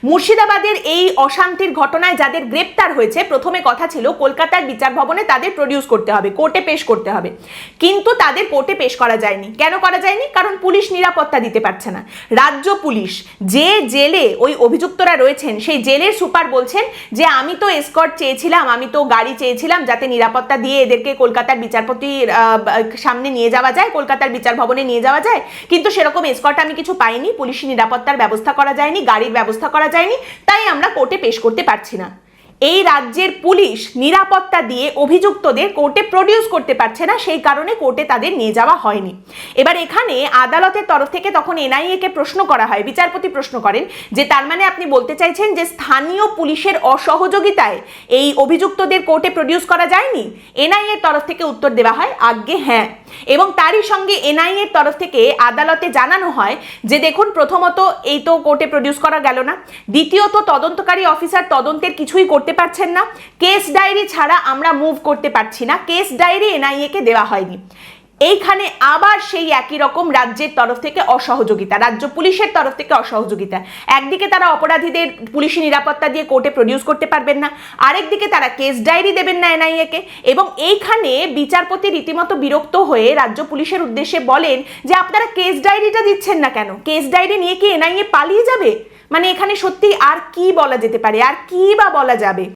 মুর্শিদাবাদের এই অশান্তির ঘটনায় যাদের গ্রেপ্তার হয়েছে, প্রথমে কথা ছিল কলকাতার বিচার ভবনে তাদের প্রডিউস করতে হবে, কোর্টে পেশ করতে হবে, কিন্তু তাদের কোর্টে পেশ করা যায়নি। কেন করা যায়নি? কারণ পুলিশ নিরাপত্তা দিতে পারছে না। রাজ্য পুলিশ, যে জেলে ওই অভিযুক্তরা রয়েছেন, সেই জেলের সুপার বলছেন যে আমি তো এসকর্ট চেয়েছিলাম, আমি তো গাড়ি চেয়েছিলাম যাতে নিরাপত্তা দিয়ে এদেরকে কলকাতার বিচারপতির সামনে নিয়ে যাওয়া যায়, কলকাতার বিচার ভবনে নিয়ে যাওয়া যায়, কিন্তু সেরকম এসকর্ট আমি কিছু পাইনি, পুলিশি নিরাপত্তার ব্যবস্থা করা যায়নি, গাড়ির ব্যবস্থা করা যায়নি, তাই আমরা কোর্টে পেশ করতে পারছি না। এই রাজ্যের পুলিশ নিরাপত্তা দিয়ে অভিযুক্তদের কোর্টে প্রডিউস করতে পারছে না, সেই কারণে কোর্টে তাদের নিয়ে যাওয়া হয়নি। এবার এখানে আদালতের তরফ থেকে তখন এনআইএ কে প্রশ্ন করা হয়, বিচারপতি প্রশ্ন করেন যে তার মানে আপনি বলতে চাইছেন যে স্থানীয় পুলিশের অসহযোগিতায় এই অভিযুক্তদের কোর্টে প্রডিউস করা যায়নি? এনআইএ এর তরফ থেকে উত্তর দেওয়া হয় আজ্ঞে হ্যাঁ, এবং তারই সঙ্গে এনআইএ এর তরফ থেকে আদালতে জানানো হয় যে দেখুন, প্রথমত এই তো কোর্টে প্রডিউস করা গেল না, দ্বিতীয়ত তদন্তকারী অফিসার তদন্তের কিছুই করতে পারছেন না, কেস ডায়েরি ছাড়া আমরা মুভ করতে পারছি না, কেস ডায়েরি এনআইএ কে দেওয়া হয়নি। এইখানে আবার সেই একই রকম রাজ্যের তরফ থেকে অসহযোগিতা, রাজ্য পুলিশের তরফ থেকে অসহযোগিতা। একদিকে তারা অপরাধীদের পুলিশি নিরাপত্তা দিয়ে কোর্টে প্রডিউস করতে পারবেন না, আরেকদিকে তারা কেস ডায়েরি দেবেন না এনআইএ কে, এবং এইখানে বিচারপতি রীতিমতো বিরক্ত হয়ে রাজ্য পুলিশের উদ্দেশ্যে বলেন যে আপনারা কেস ডায়েরিটা দিচ্ছেন না কেন? কেস ডায়েরি নিয়ে কি এনআইএ পালিয়ে যাবে? মানে এখানে সত্যি আর কি বলা যেতে পারে, আর কি বা বলা যাবে?